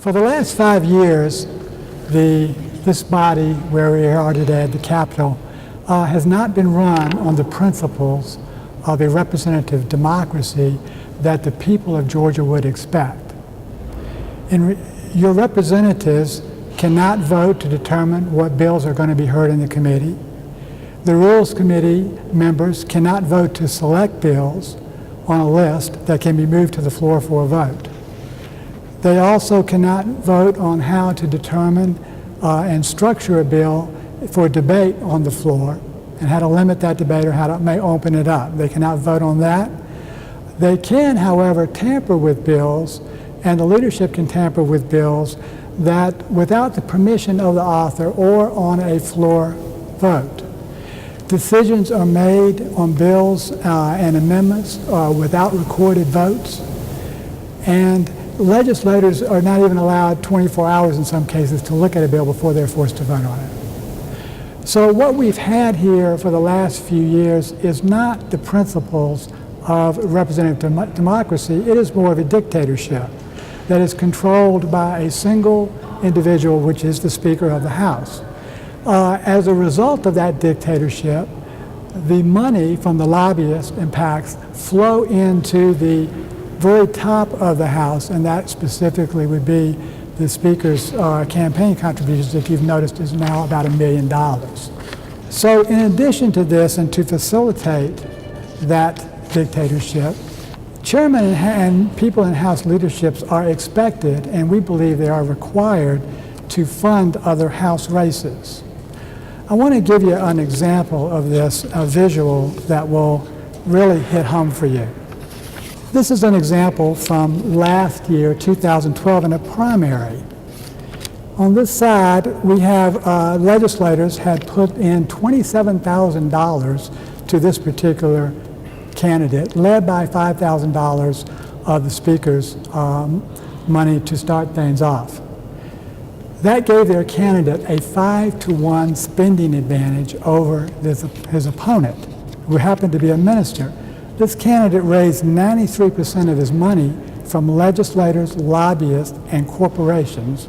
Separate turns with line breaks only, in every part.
For the last 5 years, this body where we are today at the Capitol has not been run on the principles of a representative democracy that the people of Georgia would expect. Your representatives cannot vote to determine what bills are going to be heard in the committee. The Rules Committee members cannot vote to select bills on a list that can be moved to the floor for a vote. They also cannot vote on how to determine and structure a bill for debate on the floor and how to limit that debate or how to may open it up. They cannot vote on that. They can, however, tamper with bills, and the leadership can tamper with bills that without the permission of the author or on a floor vote. Decisions are made on bills and amendments without recorded votes, and legislators are not even allowed 24 hours in some cases to look at a bill before they're forced to vote on it. So what we've had here for the last few years is not the principles of representative democracy. It is more of a dictatorship that is controlled by a single individual, which is the Speaker of the House. As a result of that dictatorship, the money from the lobbyists and PACs flow into the very top of the House, and that specifically would be the Speaker's campaign contributions, if you've noticed, is now about $1 million. So in addition to this, and to facilitate that dictatorship, chairmen and people in House leaderships are expected, and we believe they are required, to fund other House races. I want to give you an example of this, a visual that will really hit home for you. This is an example from last year, 2012, in a primary. On this side, we have legislators had put in $27,000 to this particular candidate, led by $5,000 of the Speaker's money to start things off. That gave their candidate a 5-to-1 spending advantage over his opponent, who happened to be a minister. This candidate raised 93% of his money from legislators, lobbyists, and corporations,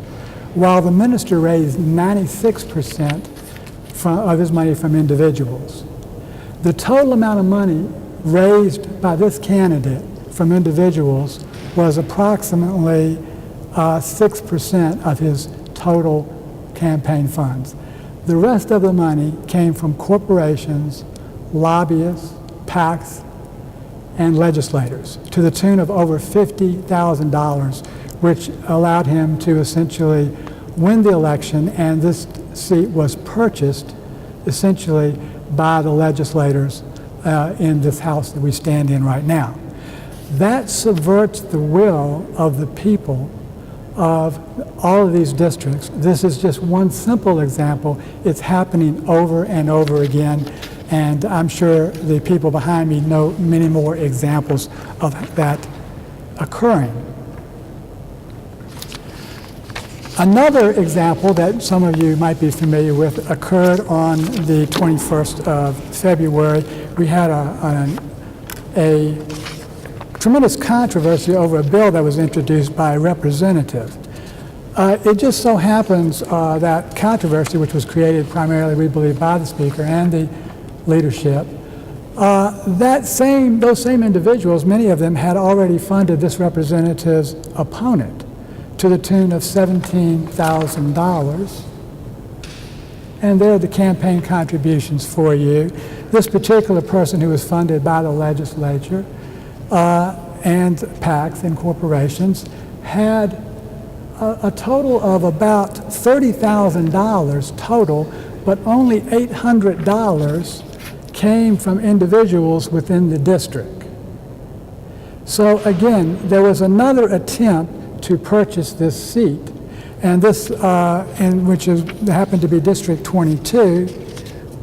while the minister raised 96% of his money from individuals. The total amount of money raised by this candidate from individuals was approximately 6% of his total campaign funds. The rest of the money came from corporations, lobbyists, PACs, and legislators, to the tune of over $50,000, which allowed him to essentially win the election, and this seat was purchased essentially by the legislators in this House that we stand in right now. That subverts the will of the people of all of these districts. This is just one simple example. It's happening over and over again, and I'm sure the people behind me know many more examples of that occurring. Another example that some of you might be familiar with occurred on the 21st of February. We had a tremendous controversy over a bill that was introduced by a representative. It just so happens that controversy, which was created primarily, we believe, by the Speaker and the leadership, those same individuals, many of them had already funded this representative's opponent to the tune of $17,000. And there are the campaign contributions for you. This particular person, who was funded by the legislature and PACs and corporations, had a total of about $30,000 total, but only $800 came from individuals within the district. So again, there was another attempt to purchase this seat, and this, which happened to be District 22,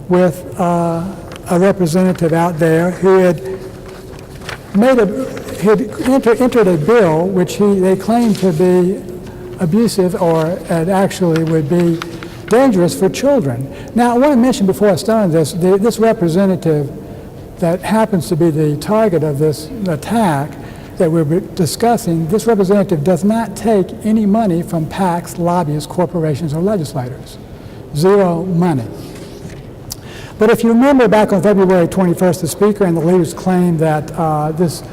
with a representative out there who had entered a bill which they claimed to be abusive, or it actually would be dangerous for children. Now, I want to mention before I start on this, this representative that happens to be the target of this attack that we're discussing, this representative does not take any money from PACs, lobbyists, corporations, or legislators. Zero money. But if you remember back on February 21st, the Speaker and the leaders claimed that this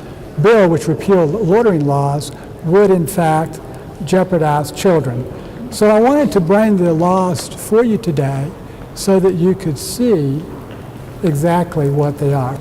bill, which repealed loitering laws, would in fact jeopardize children. So I wanted to bring the laws for you today so that you could see exactly what they are.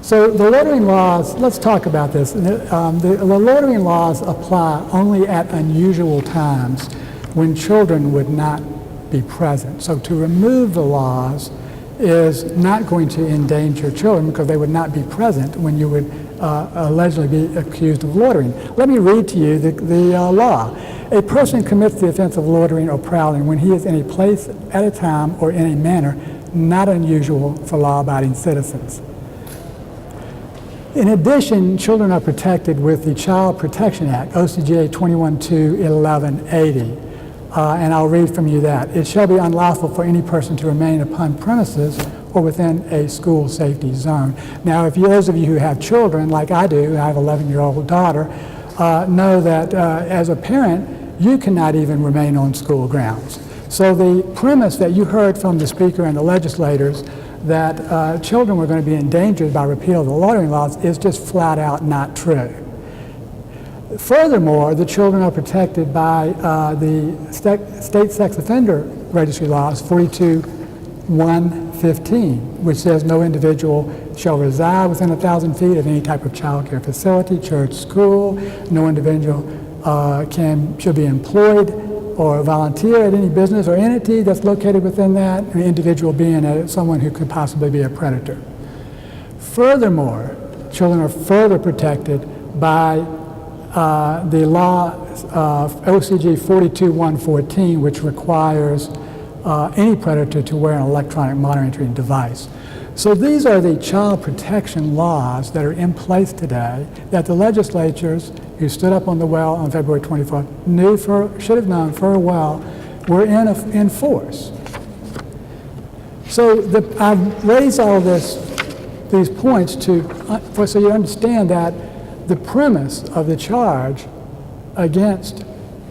So the loitering laws, let's talk about this. The loitering laws apply only at unusual times when children would not be present. So to remove the laws is not going to endanger children because they would not be present when you would allegedly be accused of loitering. Let me read to you the law. A person commits the offense of loitering or prowling when he is in a place at a time or in a manner not unusual for law-abiding citizens. In addition, children are protected with the Child Protection Act, OCGA 21-2-1180. And I'll read from you that. It shall be unlawful for any person to remain upon premises or within a school safety zone. Now, if those of you who have children, like I do, I have an 11-year-old daughter, know that as a parent, you cannot even remain on school grounds. So the premise that you heard from the Speaker and the legislators that children were going to be endangered by repeal of the loitering laws is just flat out not true. Furthermore, the children are protected by the state sex offender registry laws 42-115, which says no individual shall reside within 1,000 feet of any type of child care facility, church, school. No individual should be employed or volunteer at any business or entity that's located within that, an individual being someone who could possibly be a predator. Furthermore, children are further protected by the law OCG 42-114, which requires any predator to wear an electronic monitoring device. So these are the child protection laws that are in place today that the legislatures who stood up on the well on February 24th should have known for a while were in force. So I've raised all these points so you understand that the premise of the charge against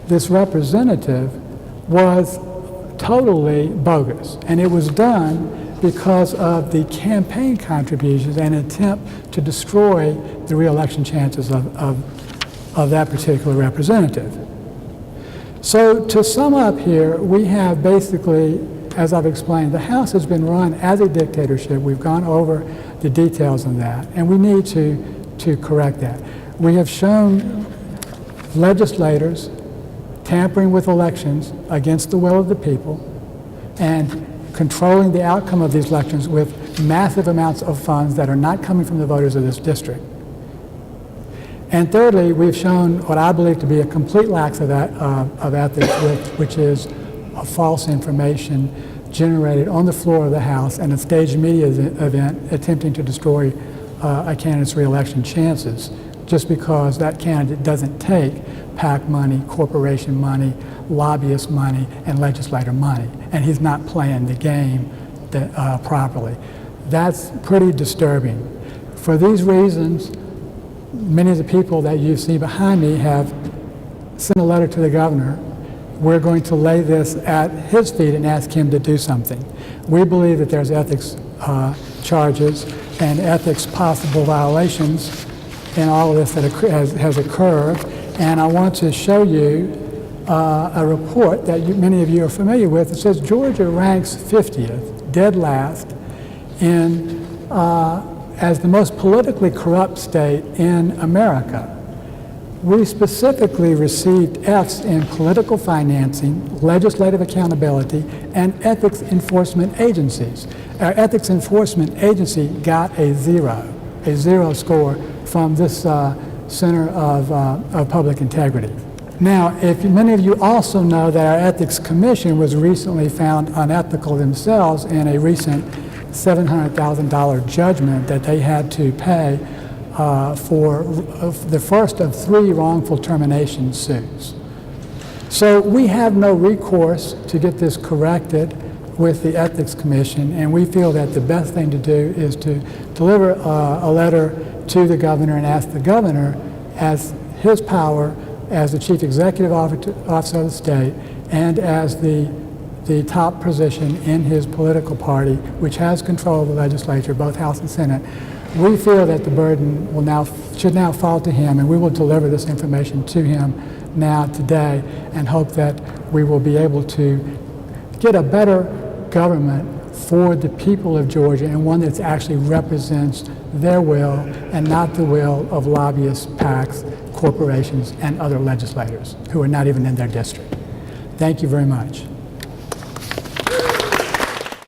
this representative was totally bogus, and it was done because of the campaign contributions and attempt to destroy the re-election chances of that particular representative. So to sum up here, we have basically, as I've explained, the House has been run as a dictatorship. We've gone over the details on that, and we need to correct that. We have shown legislators tampering with elections against the will of the people and controlling the outcome of these elections with massive amounts of funds that are not coming from the voters of this district. And thirdly, we've shown what I believe to be a complete lack of ethics, which is a false information generated on the floor of the House and a staged media event attempting to destroy a candidate's re-election chances just because that candidate doesn't take PAC money, corporation money, lobbyist money, and legislator money, and he's not playing the game properly. That's pretty disturbing. For these reasons, many of the people that you see behind me have sent a letter to the governor. We're going to lay this at his feet and ask him to do something. We believe that there's ethics charges and ethics possible violations in all of this that has occurred. And I want to show you a report that many of you are familiar with. It says Georgia ranks 50th, dead last, as the most politically corrupt state in America. We specifically received Fs in political financing, legislative accountability, and ethics enforcement agencies. Our ethics enforcement agency got a zero score from this Center of Public Integrity. Now, if many of you also know that our Ethics Commission was recently found unethical themselves in a recent $700,000 judgment that they had to pay for the first of 3 wrongful termination suits. So we have no recourse to get this corrected with the Ethics Commission, and we feel that the best thing to do is to deliver a letter to the governor and ask the governor as his power as the chief executive officer of the state and as the top position in his political party, which has control of the legislature, both House and Senate, we feel that the burden should now fall to him, and we will deliver this information to him now today and hope that we will be able to get a better government for the people of Georgia, and one that actually represents their will and not the will of lobbyists, PACs, corporations, and other legislators who are not even in their district. Thank you very much.